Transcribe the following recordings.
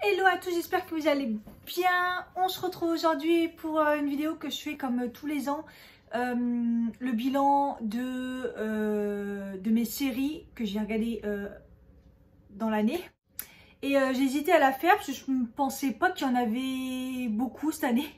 Hello à tous, j'espère que vous allez bien. On se retrouve aujourd'hui pour une vidéo que je fais comme tous les ans. Le bilan de mes séries que j'ai regardées dans l'année. Et j'ai hésité à la faire parce que je ne pensais pas qu'il y en avait beaucoup cette année.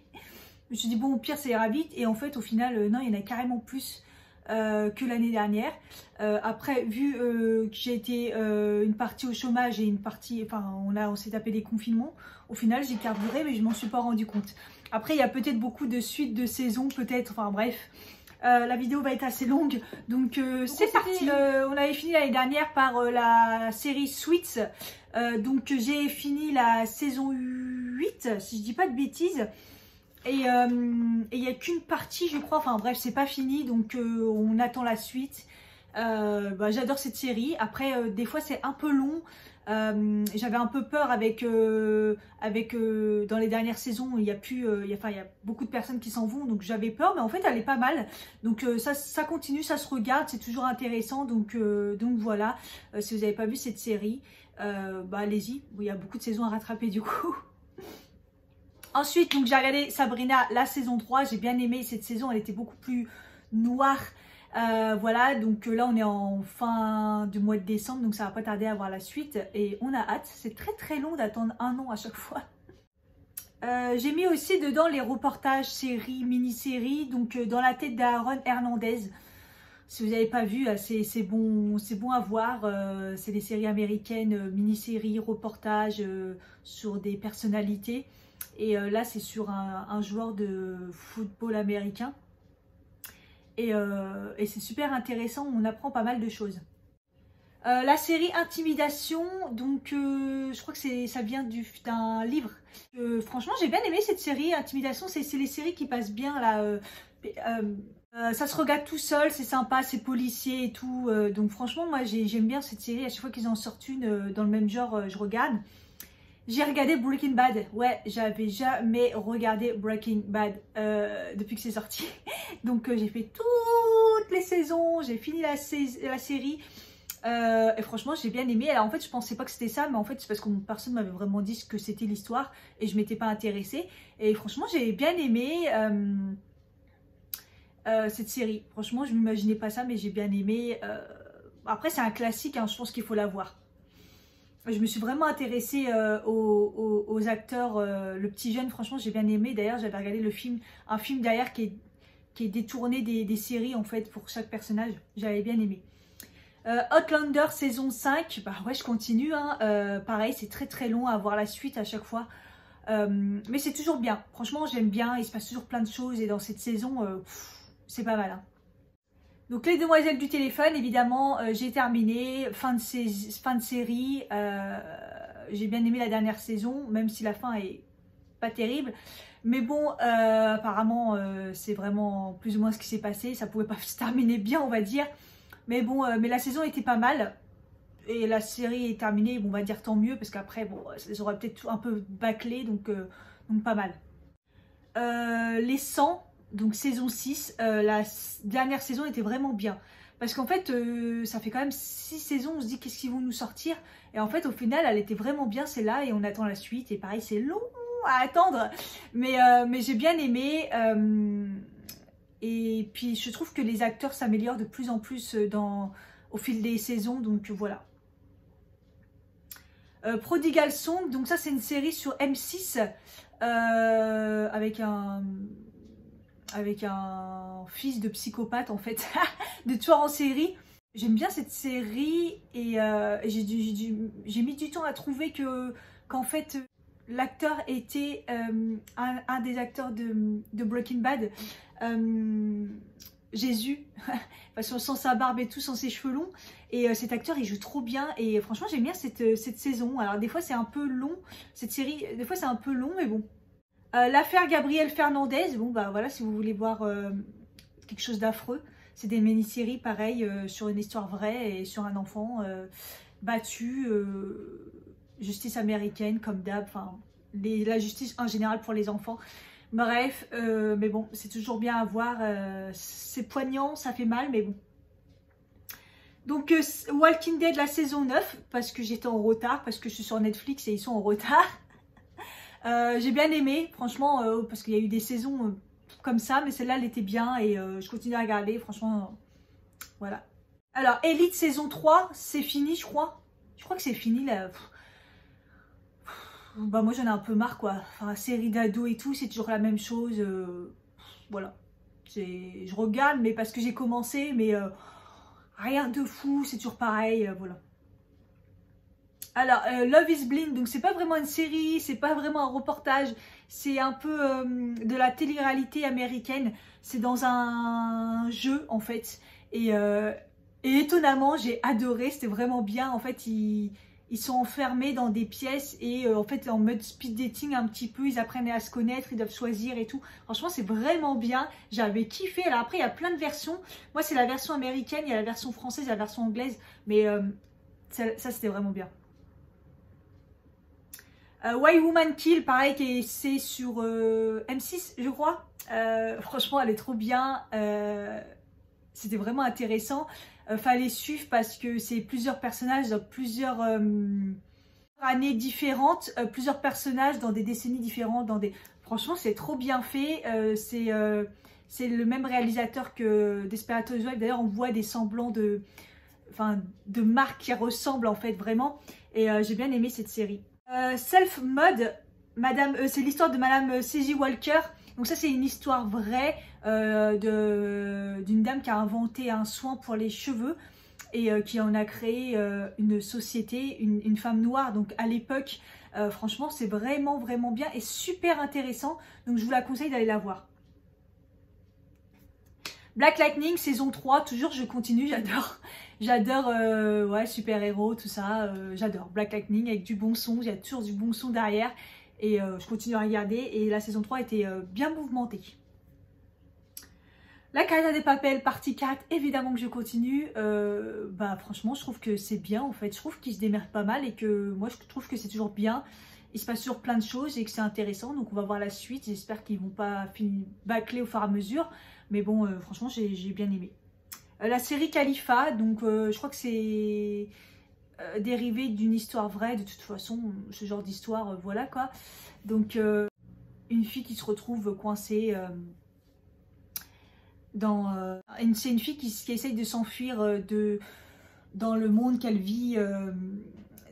Je me suis dit bon, au pire ça ira vite. Et en fait au final non, il y en a carrément plus que l'année dernière. Après, vu que j'ai été une partie au chômage et une partie, enfin on s'est tapé des confinements, au final j'ai carburé mais je m'en suis pas rendu compte. Après il y a peut-être beaucoup de suites de saisons, peut-être, enfin bref. La vidéo va être assez longue, donc c'est parti. On avait fini l'année dernière par la série Suits, donc j'ai fini la saison 8, si je dis pas de bêtises. Et il n'y a qu'une partie, je crois, enfin bref, c'est pas fini, donc on attend la suite. J'adore cette série. Après, des fois, c'est un peu long. J'avais un peu peur avec dans les dernières saisons, il y a beaucoup de personnes qui s'en vont, donc j'avais peur, mais en fait, elle est pas mal. Donc ça continue, ça se regarde, c'est toujours intéressant. Donc voilà, si vous n'avez pas vu cette série, allez-y. Il y a beaucoup de saisons à rattraper du coup. Ensuite, donc j'ai regardé Sabrina, la saison 3. J'ai bien aimé cette saison, elle était beaucoup plus noire. Voilà, donc là on est en fin du mois de décembre, donc ça va pas tarder à voir la suite. Et on a hâte, c'est très très long d'attendre un an à chaque fois. J'ai mis aussi dedans les reportages, séries, mini-séries, donc dans la tête d'Aaron Hernandez. Si vous n'avez pas vu, c'est bon à voir. C'est des séries américaines, mini-séries, reportages sur des personnalités. Et là, c'est sur un joueur de football américain. Et c'est super intéressant, on apprend pas mal de choses. La série Intimidation, donc je crois que ça vient d'un livre. Franchement, j'ai bien aimé cette série. Intimidation, c'est les séries qui passent bien là. Ça se regarde tout seul, c'est sympa, c'est policier et tout. Donc franchement, moi j'aime bien cette série. À chaque fois qu'ils en sortent une dans le même genre, je regarde. J'ai regardé Breaking Bad. Ouais, j'avais jamais regardé Breaking Bad depuis que c'est sorti. Donc j'ai fait toutes les saisons, j'ai fini la série. Et franchement, j'ai bien aimé. Alors en fait, je pensais pas que c'était ça, mais en fait, c'est parce que personne m'avait vraiment dit ce que c'était l'histoire et je m'étais pas intéressée. Et franchement, j'ai bien aimé cette série. Franchement, je m'imaginais pas ça, mais j'ai bien aimé. Après, c'est un classique, hein, je pense qu'il faut la voir. Je me suis vraiment intéressée aux acteurs, le petit jeune, franchement j'ai bien aimé. D'ailleurs j'avais regardé un film derrière qui est détourné des séries en fait pour chaque personnage, j'avais bien aimé. Outlander saison 5, bah ouais je continue, hein. Pareil c'est très très long à voir la suite à chaque fois. Mais c'est toujours bien, franchement j'aime bien, il se passe toujours plein de choses et dans cette saison c'est pas mal, hein. Donc les demoiselles du téléphone, évidemment, j'ai terminé, fin de série, j'ai bien aimé la dernière saison, même si la fin est pas terrible. Mais bon, apparemment, c'est vraiment plus ou moins ce qui s'est passé, ça pouvait pas se terminer bien, on va dire. Mais bon, mais la saison était pas mal, et la série est terminée, bon, on va dire tant mieux, parce qu'après, bon, ça aurait peut-être un peu bâclé, donc pas mal. Les 100... Donc saison 6, la dernière saison était vraiment bien. Parce qu'en fait, ça fait quand même 6 saisons, on se dit qu'est-ce qu'ils vont nous sortir. Et en fait, au final, elle était vraiment bien celle-là et on attend la suite. Et pareil, c'est long à attendre. Mais j'ai bien aimé. Et puis, je trouve que les acteurs s'améliorent de plus en plus au fil des saisons. Donc voilà. Prodigal Song, donc ça c'est une série sur M6 avec un fils de psychopathe en fait, de tueur en série. J'aime bien cette série et j'ai mis du temps à trouver qu'en fait l'acteur était un des acteurs de Breaking Bad, Jésus, sans sa barbe et tout, sans ses cheveux longs. Et cet acteur il joue trop bien et franchement j'aime bien cette saison. Alors des fois c'est un peu long, cette série, des fois c'est un peu long mais bon. L'affaire Gabriel Fernandez, bon bah voilà si vous voulez voir quelque chose d'affreux, c'est des mini-séries pareil sur une histoire vraie et sur un enfant battu, justice américaine comme d'hab, enfin la justice en général pour les enfants. Bref, mais bon c'est toujours bien à voir, c'est poignant, ça fait mal mais bon. Donc Walking Dead la saison 9, parce que j'étais en retard, parce que je suis sur Netflix et ils sont en retard. J'ai bien aimé, franchement, parce qu'il y a eu des saisons comme ça, mais celle-là, elle était bien et je continue à regarder, franchement, voilà. Alors, Elite saison 3, c'est fini, je crois. Je crois que c'est fini, là. Bah, moi, j'en ai un peu marre, quoi. Enfin, série d'ado et tout, c'est toujours la même chose. Voilà. Je regarde, mais parce que j'ai commencé, mais rien de fou, c'est toujours pareil, voilà. Alors, Love is Blind, donc c'est pas vraiment une série, c'est pas vraiment un reportage, c'est un peu de la télé-réalité américaine. C'est dans un jeu, en fait. Et étonnamment, j'ai adoré, c'était vraiment bien. En fait, ils sont enfermés dans des pièces et en fait, en mode speed dating un petit peu, ils apprennent à se connaître, ils doivent choisir et tout. Franchement, c'est vraiment bien. J'avais kiffé. Alors après, il y a plein de versions. Moi, c'est la version américaine, il y a la version française, il y a la version anglaise. Mais ça c'était vraiment bien. Why Woman Kill, pareil, c'est sur M6, je crois. Franchement, elle est trop bien. C'était vraiment intéressant. Fallait suivre parce que c'est plusieurs personnages dans plusieurs années différentes, plusieurs personnages dans des décennies différentes. Franchement, c'est trop bien fait. C'est le même réalisateur que Desperate Housewives. D'ailleurs, on voit des semblants de marques qui ressemblent en fait vraiment. Et j'ai bien aimé cette série. Self-Mode, c'est l'histoire de Madame C.J. Walker. Donc ça, c'est une histoire vraie d'une dame qui a inventé un soin pour les cheveux et qui en a créé une société, une femme noire. Donc à l'époque, franchement, c'est vraiment, vraiment bien et super intéressant. Donc je vous la conseille d'aller la voir. Black Lightning, saison 3, toujours je continue, j'adore. J'adore, ouais, super-héros, tout ça, j'adore. Black Lightning avec du bon son, il y a toujours du bon son derrière. Et je continue à regarder et la saison 3 était bien mouvementée. La Casa de Papel, partie 4, évidemment que je continue. Bah franchement, je trouve que c'est bien en fait. Je trouve qu'ils se démerdent pas mal et que moi je trouve que c'est toujours bien. Il se passe toujours plein de choses et que c'est intéressant. Donc on va voir la suite. J'espère qu'ils vont pas bâcler au fur et à mesure. Mais bon, franchement, j'ai bien aimé. La série Khalifa, donc je crois que c'est dérivé d'une histoire vraie. De toute façon, ce genre d'histoire, voilà quoi. Donc une fille qui se retrouve coincée c'est une fille qui essaye de s'enfuir dans le monde qu'elle vit,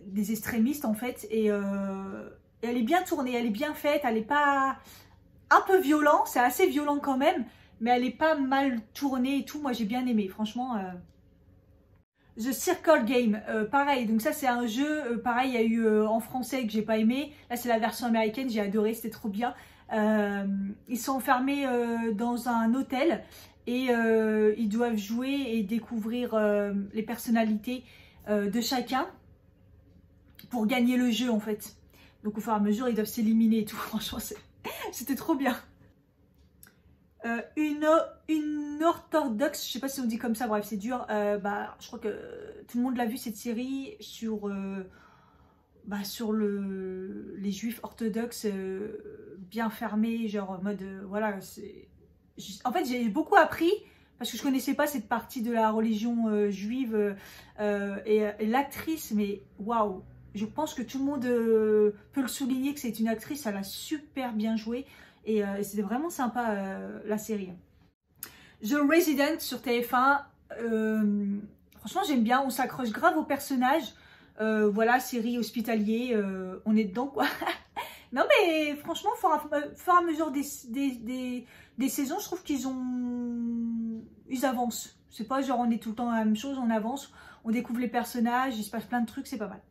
des extrémistes en fait. Et elle est bien tournée, elle est bien faite, elle n'est pas un peu violent, c'est assez violent quand même. Mais elle n'est pas mal tournée et tout. Moi, j'ai bien aimé, franchement. The Circle Game, pareil. Donc ça, c'est un jeu, pareil, il y a eu en français que j'ai pas aimé. Là, c'est la version américaine, j'ai adoré, c'était trop bien. Ils sont enfermés dans un hôtel et ils doivent jouer et découvrir les personnalités de chacun pour gagner le jeu, en fait. Donc, au fur et à mesure, ils doivent s'éliminer et tout. Franchement, c'était trop bien. Une orthodoxe, je sais pas si on dit comme ça, bref c'est dur, bah, je crois que tout le monde l'a vu cette série sur les juifs orthodoxes bien fermés, genre en mode voilà, en fait j'ai beaucoup appris parce que je connaissais pas cette partie de la religion juive et l'actrice, mais waouh, je pense que tout le monde peut le souligner que c'est une actrice, elle a super bien joué. Et c'était vraiment sympa la série. The Resident sur TF1. Franchement, j'aime bien. On s'accroche grave aux personnages. Voilà, série hospitalier. On est dedans, quoi. Non, mais franchement, au fur et à mesure des saisons, je trouve ils avancent. C'est pas genre on est tout le temps la même chose, on avance. On découvre les personnages, il se passe plein de trucs, c'est pas mal.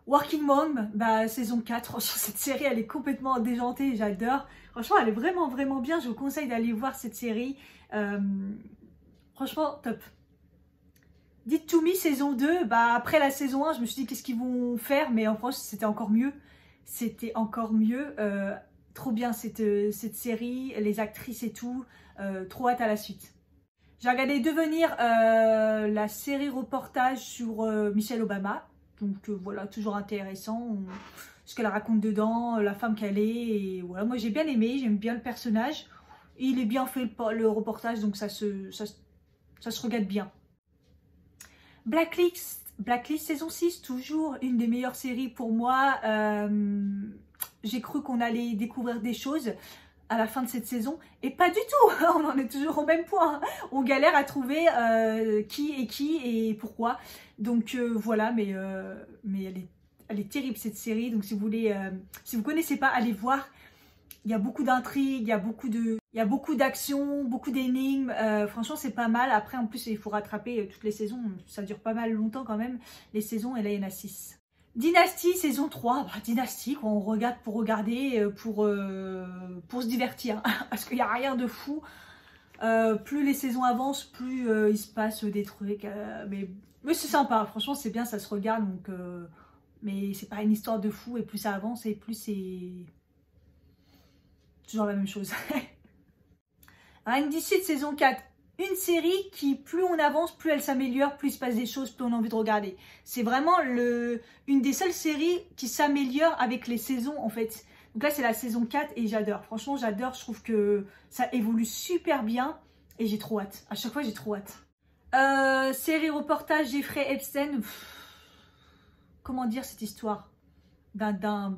Working Mom, bah, saison 4, franchement cette série elle est complètement déjantée, j'adore. Franchement elle est vraiment vraiment bien, je vous conseille d'aller voir cette série. Franchement top. Dites to Me saison 2, bah après la saison 1 je me suis dit qu'est-ce qu'ils vont faire, mais en France c'était encore mieux. C'était encore mieux, trop bien cette série, les actrices et tout, trop hâte à la suite. J'ai regardé Devenir, la série reportage sur Michelle Obama. Donc voilà, toujours intéressant, ce qu'elle raconte dedans, la femme qu'elle est, et voilà, moi j'ai bien aimé, j'aime bien le personnage, il est bien fait le reportage, donc ça se regarde bien. Blacklist saison 6, toujours une des meilleures séries pour moi, j'ai cru qu'on allait découvrir des choses à la fin de cette saison. Et pas du tout, on en est toujours au même point. On galère à trouver qui et pourquoi. Donc voilà, mais elle est terrible cette série. Donc si vous voulez, si vous connaissez pas, allez voir. Il y a beaucoup d'intrigues, il y a beaucoup d'actions, beaucoup d'énigmes. Franchement, c'est pas mal. Après, en plus, il faut rattraper toutes les saisons. Ça dure pas mal longtemps quand même, les saisons. Et là, il y en a 6. Dynasty, saison 3. Bah, Dynasty, on regarde pour regarder, pour se divertir. Parce qu'il n'y a rien de fou. Plus les saisons avancent, plus il se passe des trucs. Mais c'est sympa. Franchement, c'est bien, ça se regarde. Donc, mais c'est pas une histoire de fou. Et plus ça avance, et plus c'est... toujours la même chose. Indicide saison 4. Une série qui, plus on avance, plus elle s'améliore, plus il se passe des choses, plus on a envie de regarder. C'est vraiment une des seules séries qui s'améliore avec les saisons en fait. Donc là c'est la saison 4 et j'adore. Franchement j'adore, je trouve que ça évolue super bien et j'ai trop hâte. À chaque fois j'ai trop hâte. Série reportage Jeffrey Epstein. Comment dire cette histoire d'un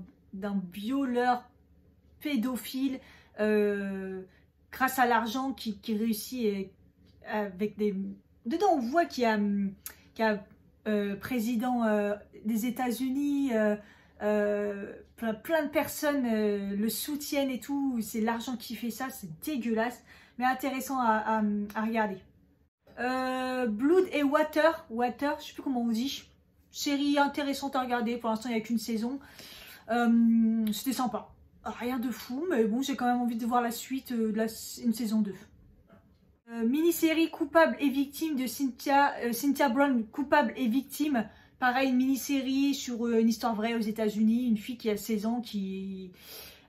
violeur pédophile grâce à l'argent qui réussit avec des... Dedans on voit qu'il y a président des États-Unis, plein de personnes le soutiennent et tout, c'est l'argent qui fait ça, c'est dégueulasse mais intéressant à regarder. Blood et Water, je sais plus comment on dit, série intéressante à regarder, pour l'instant il n'y a qu'une saison, c'était sympa. Rien de fou, mais bon, j'ai quand même envie de voir la suite de une saison 2. Mini-série Coupable et Victime de Cynthia Brown, Coupable et Victime. Pareil, une mini-série sur une histoire vraie aux États-Unis. Une fille qui a 16 ans qui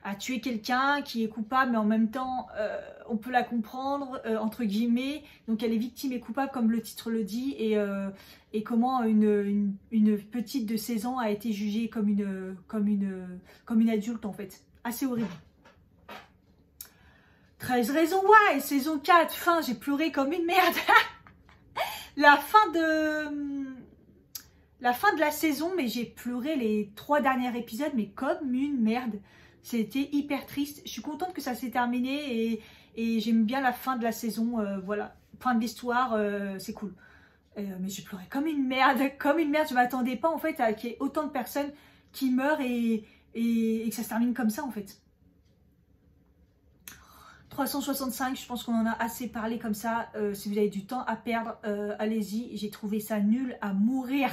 a tué quelqu'un, qui est coupable, mais en même temps, on peut la comprendre, entre guillemets. Donc, elle est victime et coupable, comme le titre le dit. Et comment une petite de 16 ans a été jugée comme une adulte, en fait. Assez horrible. 13 raisons why, saison 4, fin, j'ai pleuré comme une merde. la fin de la saison, mais j'ai pleuré les 3 derniers épisodes, mais comme une merde. C'était hyper triste. Je suis contente que ça s'est terminé et j'aime bien la fin de la saison. Voilà, fin de l'histoire, c'est cool. Mais j'ai pleuré comme une merde, Je m'attendais pas en fait à qu'il y ait autant de personnes qui meurent et que ça se termine comme ça en fait. 365, je pense qu'on en a assez parlé comme ça. Si vous avez du temps à perdre, allez-y. J'ai trouvé ça nul à mourir.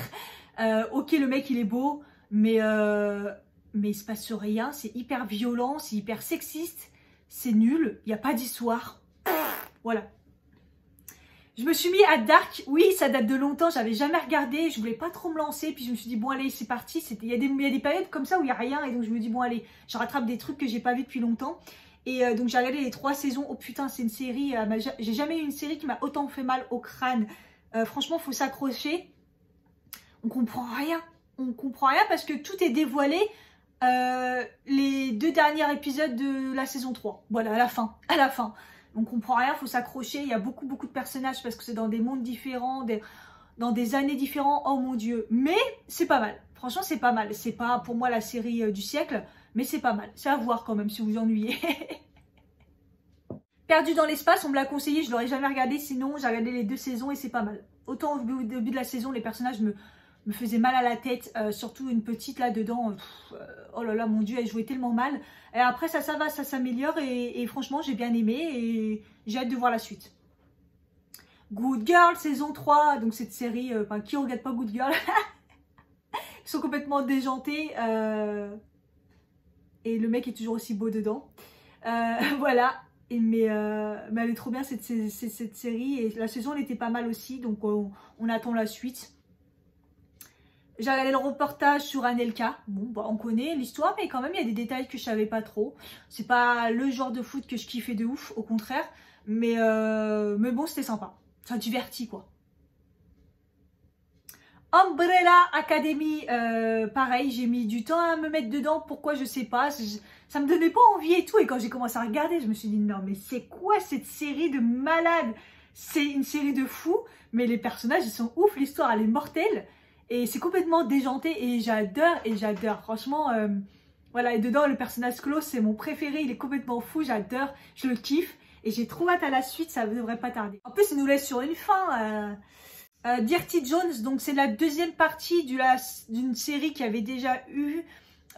Ok, le mec il est beau, mais il se passe rien. C'est hyper violent, c'est hyper sexiste. C'est nul, il n'y a pas d'histoire. Voilà. Je me suis mis à Dark, oui ça date de longtemps, j'avais jamais regardé, je voulais pas trop me lancer, puis je me suis dit bon allez c'est parti, il y a des périodes comme ça où il n'y a rien, et donc je me dis bon allez, je rattrape des trucs que j'ai pas vu depuis longtemps, et donc j'ai regardé les 3 saisons, oh putain c'est une série, j'ai jamais eu une série qui m'a autant fait mal au crâne, franchement faut s'accrocher, on comprend rien parce que tout est dévoilé, les 2 derniers épisodes de la saison 3, voilà à la fin. On comprend rien, faut s'accrocher. Il y a beaucoup de personnages parce que c'est dans des mondes différents, dans des années différentes. Oh mon dieu, mais c'est pas mal. Franchement, c'est pas mal. C'est pas pour moi la série du siècle, mais c'est pas mal. C'est à voir quand même si vous vous ennuyez. Perdu dans l'espace, on me l'a conseillé, je l'aurais jamais regardé. Sinon, j'ai regardé les 2 saisons et c'est pas mal. Autant au début de la saison, les personnages me faisaient mal à la tête, surtout une petite là-dedans. Oh là là, mon dieu, elle jouait tellement mal. Et après, ça va, ça s'améliore et franchement, j'ai bien aimé et j'ai hâte de voir la suite. Good Girl, saison 3, donc cette série, qui regarde pas Good Girl? Ils sont complètement déjantés et le mec est toujours aussi beau dedans. Voilà, mais elle est trop bien cette série et la saison, elle était pas mal aussi, donc on attend la suite. J'ai regardé le reportage sur Anelka. Bon, bah, on connaît l'histoire, mais quand même, il y a des détails que je savais pas trop. C'est pas le genre de foot que je kiffais de ouf, au contraire. Mais bon, c'était sympa. Ça divertit, quoi. Umbrella Academy, pareil, j'ai mis du temps à me mettre dedans. Pourquoi, je sais pas. Ça me donnait pas envie et tout. Et quand j'ai commencé à regarder, je me suis dit, non, mais c'est quoi cette série de malades? C'est une série de fous, mais les personnages, ils sont ouf. L'histoire, elle est mortelle. Et c'est complètement déjanté et j'adore. Franchement, Voilà, et dedans, le personnage Klaus, c'est mon préféré. Il est complètement fou, j'adore, je le kiffe. Et j'ai trop hâte à la suite, ça ne devrait pas tarder. En plus, il nous laisse sur une fin. Dirty Jones, donc c'est la deuxième partie d'une série qui avait déjà eu,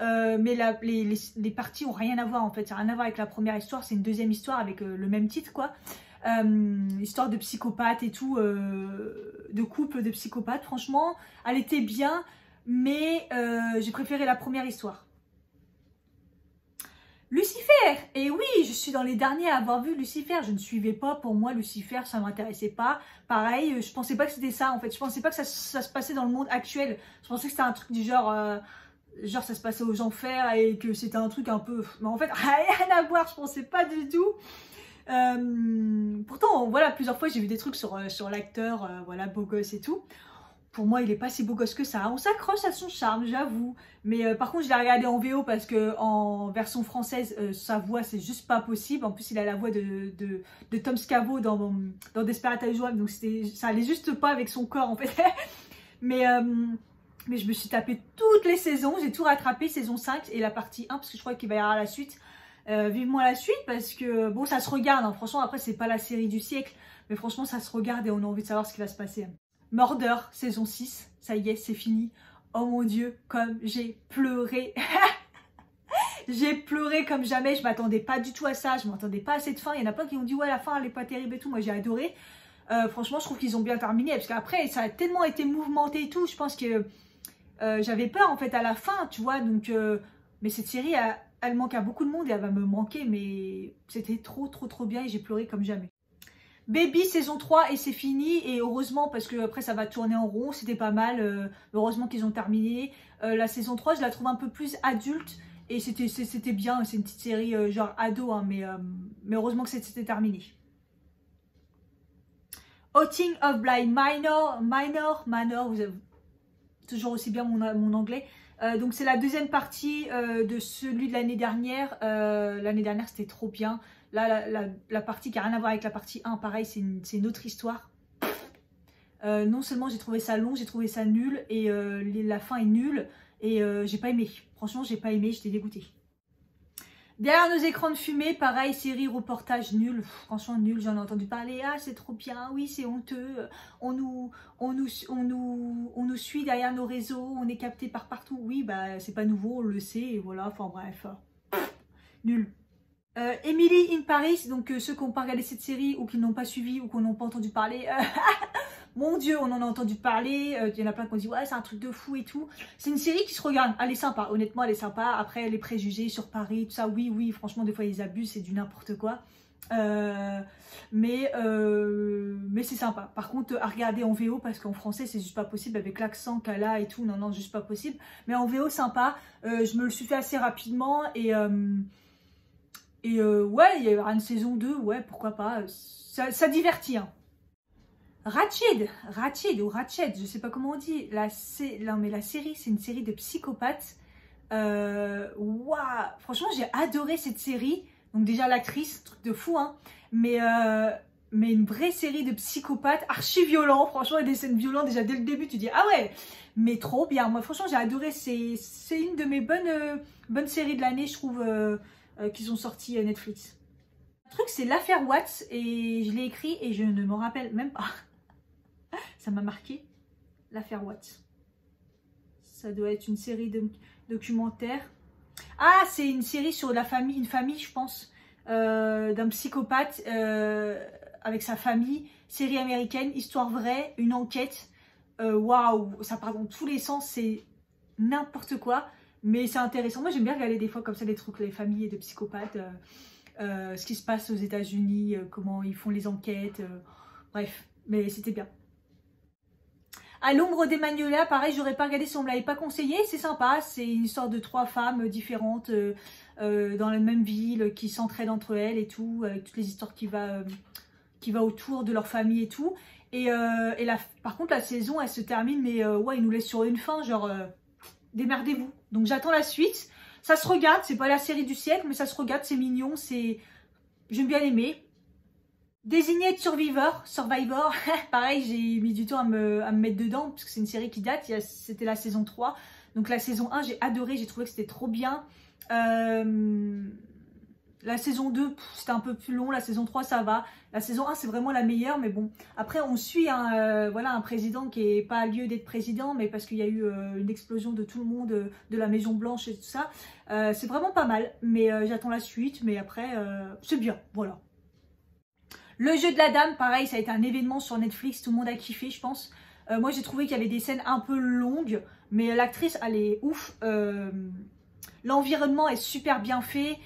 mais les parties ont rien à voir en fait, ça n'a rien à voir avec la première histoire, c'est une deuxième histoire avec le même titre quoi. Histoire de psychopathe et tout, de couple de psychopathes, franchement, elle était bien, mais j'ai préféré la première histoire. Lucifer, et oui, je suis dans les derniers à avoir vu Lucifer, je ne suivais pas, pour moi Lucifer ça ne m'intéressait pas, pareil, je pensais pas que c'était ça en fait, je pensais pas que ça se passait dans le monde actuel, je pensais que c'était un truc du genre, genre ça se passait aux enfers et que c'était un truc un peu, mais en fait rien à voir, je pensais pas du tout. Pourtant voilà, plusieurs fois j'ai vu des trucs sur l'acteur, voilà, beau gosse et tout. Pour moi, il est pas si beau gosse que ça. On s'accroche à son charme, j'avoue. Mais par contre, je l'ai regardé en VO parce que en version française, sa voix, c'est juste pas possible. En plus, il a la voix de Tom Scavo dans Desperate Housewives. Donc, ça allait juste pas avec son corps, en fait. mais je me suis tapé toutes les saisons. J'ai tout rattrapé, saison 5 et la partie 1, parce que je crois qu'il va y avoir la suite. Vivement la suite, parce que, bon, ça se regarde. Hein. Franchement, après, c'est pas la série du siècle. Mais franchement, ça se regarde et on a envie de savoir ce qui va se passer. Murder, saison 6, ça y est, c'est fini. Oh mon Dieu, comme j'ai pleuré. J'ai pleuré comme jamais, je m'attendais pas du tout à ça, je m'attendais pas à cette fin. Il y en a plein qui ont dit ouais, la fin elle est pas terrible et tout, moi j'ai adoré. Franchement, je trouve qu'ils ont bien terminé, parce qu'après ça a tellement été mouvementé et tout, je pense que j'avais peur en fait à la fin, tu vois. Donc, mais cette série, elle manque à beaucoup de monde et elle va me manquer, mais c'était trop bien et j'ai pleuré comme jamais. Baby saison 3 et c'est fini, et heureusement parce que après ça va tourner en rond, c'était pas mal, heureusement qu'ils ont terminé. La saison 3 je la trouve un peu plus adulte et c'était bien, c'est une petite série genre ado hein, mais heureusement que c'était terminé. Outing of Blind Manor, vous avez toujours aussi bien mon anglais. Donc c'est la deuxième partie de celui de l'année dernière. L'année dernière c'était trop bien. Là, la partie qui n'a rien à voir avec la partie 1, pareil, c'est une autre histoire. Non seulement j'ai trouvé ça long, j'ai trouvé ça nul, et la fin est nulle, et j'ai pas aimé. Franchement, j'ai pas aimé, j'étais dégoûtée. Derrière nos écrans de fumée, pareil, série, reportage nul, franchement nul, j'en ai entendu parler, ah c'est trop bien, oui c'est honteux, on nous suit derrière nos réseaux, on est capté par partout, oui bah c'est pas nouveau, on le sait, et voilà, enfin bref, nul. Emily in Paris, donc ceux qui n'ont pas regardé cette série ou qui n'ont pas suivi ou qui n'ont pas entendu parler, mon Dieu, on en a entendu parler, il y en a plein qui ont dit ouais c'est un truc de fou et tout. C'est une série qui se regarde, elle est sympa, honnêtement elle est sympa. Après les préjugés sur Paris, tout ça, oui, franchement des fois ils abusent, c'est du n'importe quoi. Mais c'est sympa. Par contre à regarder en VO parce qu'en français c'est juste pas possible avec l'accent qu'elle a et tout, non juste pas possible. Mais en VO sympa, je me le suis fait assez rapidement et ouais, il y aura une saison 2, ouais, pourquoi pas, ça divertit. Hein. Ratched ou Ratched, je sais pas comment on dit. Non, mais la série, c'est une série de psychopathes. Waouh, franchement, j'ai adoré cette série. Donc déjà, l'actrice, truc de fou, hein. Mais une vraie série de psychopathes archi violents. Franchement, il y a des scènes violentes déjà dès le début. Tu dis, ah ouais, mais trop bien. Moi, franchement, j'ai adoré. C'est une de mes bonnes séries de l'année, je trouve, qu'ils ont sorti Netflix. Le truc, c'est l'affaire Watts. Et je l'ai écrit et je ne me rappelle même pas. Ça m'a marqué, l'affaire Watts. Ça doit être une série de documentaires. Ah, c'est une série sur une famille, je pense, d'un psychopathe avec sa famille. Série américaine, histoire vraie, une enquête. Waouh, ça part dans tous les sens, c'est n'importe quoi. Mais c'est intéressant. Moi, j'aime bien regarder des fois comme ça des trucs, les familles de psychopathes. Ce qui se passe aux États-Unis, comment ils font les enquêtes. Bref, mais c'était bien. À l'ombre des Magnolias, pareil, j'aurais pas regardé si on me l'avait pas conseillé. C'est sympa, c'est une histoire de 3 femmes différentes dans la même ville qui s'entraident entre elles et tout, avec toutes les histoires qui va autour de leur famille et tout. Et par contre, la saison, elle se termine, mais ouais, ils nous laissent sur une fin, genre démerdez-vous. Donc j'attends la suite. Ça se regarde, c'est pas la série du siècle, mais ça se regarde, c'est mignon, j'aime bien aimer. Désigné Survivor, pareil, j'ai mis du temps à me mettre dedans, parce que c'est une série qui date, c'était la saison 3. Donc la saison 1, j'ai adoré, j'ai trouvé que c'était trop bien. La saison 2, c'était un peu plus long. La saison 3, ça va. La saison 1, c'est vraiment la meilleure. Mais bon, après, on suit voilà, un président qui n'est pas à lieu d'être président, mais parce qu'il y a eu une explosion de tout le monde, de la Maison Blanche et tout ça. C'est vraiment pas mal. Mais j'attends la suite. Mais après, c'est bien. Voilà. Le jeu de la dame, pareil, ça a été un événement sur Netflix. Tout le monde a kiffé, je pense. Moi, j'ai trouvé qu'il y avait des scènes un peu longues. Mais l'actrice, elle est ouf. L'environnement est super bien fait.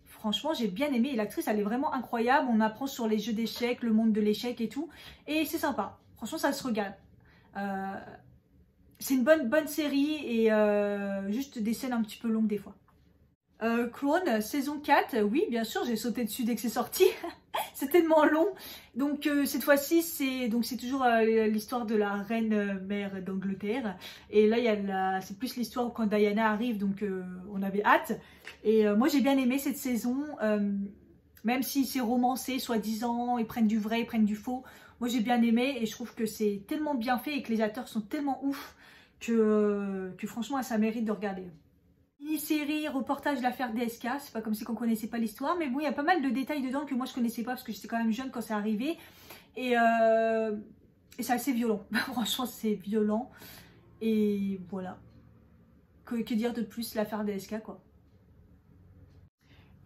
Franchement, j'ai bien aimé. Et l'actrice, elle est vraiment incroyable. On apprend sur les jeux d'échecs, le monde de l'échec et tout. Et c'est sympa. Franchement, ça se regarde. C'est une bonne série et juste des scènes un petit peu longues des fois. Clone, saison 4, oui, bien sûr, j'ai sauté dessus dès que c'est sorti. C'est tellement long. Donc cette fois-ci, c'est toujours l'histoire de la reine mère d'Angleterre. Et là, c'est plus l'histoire quand Diana arrive, donc on avait hâte. Et moi, j'ai bien aimé cette saison, même si c'est romancé, soi-disant, ils prennent du vrai, ils prennent du faux. Moi, j'ai bien aimé et je trouve que c'est tellement bien fait et que les acteurs sont tellement ouf que franchement, ça mérite de regarder. Mini-série, reportage de l'affaire DSK, c'est pas comme si on connaissait pas l'histoire, mais bon, il y a pas mal de détails dedans que moi je connaissais pas parce que j'étais quand même jeune quand c'est arrivé. Et c'est assez violent, franchement c'est violent. Et voilà. Que dire de plus, l'affaire DSK quoi.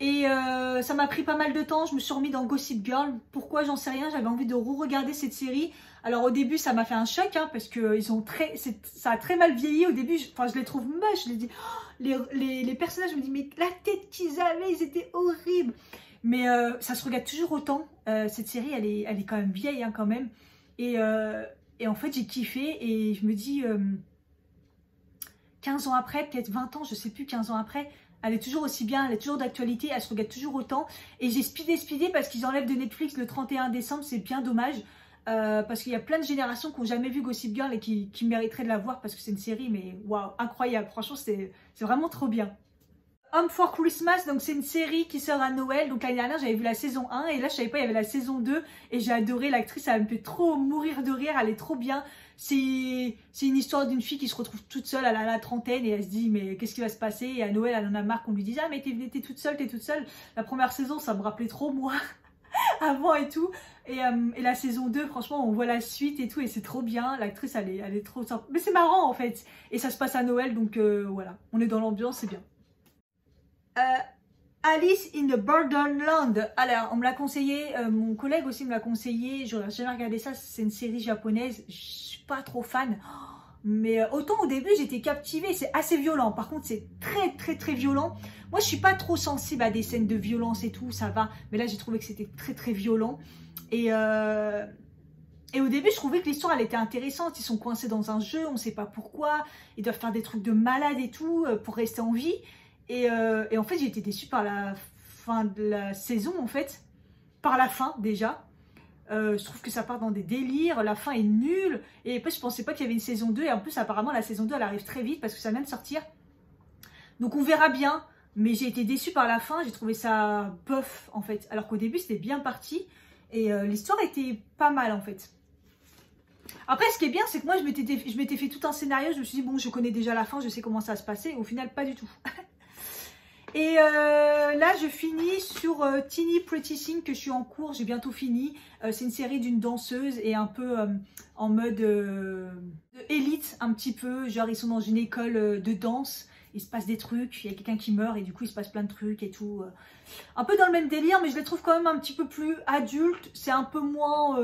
Et ça m'a pris pas mal de temps, je me suis remis dans Gossip Girl. Pourquoi, j'en sais rien, j'avais envie de re-regarder cette série. Alors au début ça m'a fait un choc, hein, parce que ça a très mal vieilli. Au début, je les trouve moches, je les dis, oh, les personnages, je me dis, mais la tête qu'ils avaient, ils étaient horribles. Mais ça se regarde toujours autant. Cette série, elle est quand même vieille, hein, quand même. Et en fait, j'ai kiffé et je me dis, 15 ans après, peut-être 20 ans, je sais plus, 15 ans après, elle est toujours aussi bien, elle est toujours d'actualité, elle se regarde toujours autant. Et j'ai speedé parce qu'ils enlèvent de Netflix le 31 décembre, c'est bien dommage. Parce qu'il y a plein de générations qui n'ont jamais vu Gossip Girl et qui mériteraient de la voir parce que c'est une série, mais waouh, incroyable. Franchement, c'est vraiment trop bien. Home for Christmas, donc c'est une série qui sort à Noël. Donc l'année dernière, j'avais vu la saison 1 et là, je savais pas, il y avait la saison 2 et j'ai adoré. L'actrice, elle me fait trop mourir de rire, elle est trop bien. C'est une histoire d'une fille qui se retrouve toute seule à la trentaine et elle se dit mais qu'est-ce qui va se passer? Et à Noël, elle en a marre qu'on lui dise ah mais t'es toute seule, t'es toute seule. La première saison, ça me rappelait trop moi avant et tout. Et la saison 2, franchement, on voit la suite et tout et c'est trop bien. L'actrice, elle est trop sympa. Mais c'est marrant en fait. Et ça se passe à Noël, donc voilà. On est dans l'ambiance, c'est bien. Alice in the Borderland. Alors, on me l'a conseillé, mon collègue aussi me l'a conseillé. J'aurais jamais regardé ça, c'est une série japonaise. Je suis pas trop fan. Mais autant au début, j'étais captivée. C'est assez violent. Par contre, c'est très violent. Moi, je suis pas trop sensible à des scènes de violence et tout, ça va. Mais là, j'ai trouvé que c'était très violent. Et au début, je trouvais que l'histoire, elle était intéressante. Ils sont coincés dans un jeu, on sait pas pourquoi. Ils doivent faire des trucs de malade et tout pour rester en vie. Et en fait, j'ai été déçue par la fin de la saison, en fait. Par la fin, déjà. Je trouve que ça part dans des délires. La fin est nulle. Et après, je pensais pas qu'il y avait une saison 2. Et en plus, apparemment, la saison 2, elle arrive très vite parce que ça vient de sortir. Donc, on verra bien. Mais j'ai été déçue par la fin. J'ai trouvé ça bof, en fait. Alors qu'au début, c'était bien parti. Et l'histoire était pas mal, en fait. Après, ce qui est bien, c'est que moi, je m'étais fait tout un scénario. Je me suis dit, bon, je connais déjà la fin. Je sais comment ça va se passer. Au final, pas du tout. Et là, je finis sur Teeny Pretty Thing que je suis en cours, j'ai bientôt fini. C'est une série d'une danseuse et un peu en mode élite, un petit peu. Genre, ils sont dans une école de danse, il se passe des trucs, il y a quelqu'un qui meurt et du coup, il se passe plein de trucs et tout. Un peu dans le même délire, mais je les trouve quand même un petit peu plus adultes. C'est un peu moins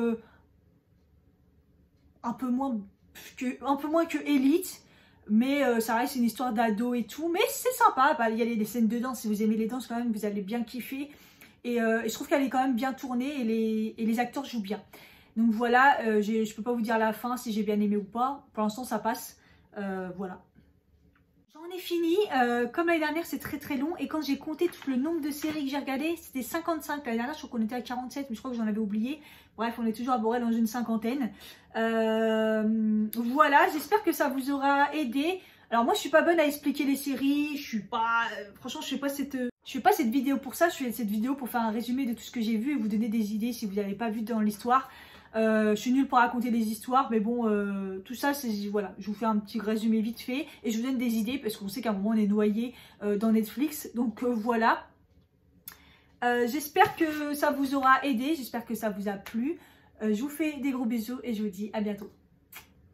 que élite. Mais ça reste une histoire d'ado et tout. Mais c'est sympa. Bah, il y a des scènes de danse. Si vous aimez les danses, quand même, vous allez bien kiffer. Et je trouve qu'elle est quand même bien tournée. Et les acteurs jouent bien. Donc voilà, je ne peux pas vous dire la fin si j'ai bien aimé ou pas. Pour l'instant, ça passe. Voilà. J'en ai fini. Comme l'année dernière, c'est très long. Et quand j'ai compté tout le nombre de séries que j'ai regardées, c'était 55. L'année dernière, je crois qu'on était à 47. Mais je crois que j'en avais oublié. Bref, on est toujours à Borel dans une cinquantaine. Voilà, j'espère que ça vous aura aidé. Alors moi, je suis pas bonne à expliquer les séries. Je suis pas... franchement, je fais pas cette vidéo pour ça. Je fais cette vidéo pour faire un résumé de tout ce que j'ai vu et vous donner des idées si vous n'avez pas vu dans l'histoire. Je suis nulle pour raconter des histoires, mais bon, tout ça, c'est voilà, je vous fais un petit résumé vite fait et je vous donne des idées parce qu'on sait qu'à un moment on est noyé dans Netflix. Donc voilà. J'espère que ça vous aura aidé, j'espère que ça vous a plu. Je vous fais des gros bisous et je vous dis à bientôt.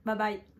Bye bye.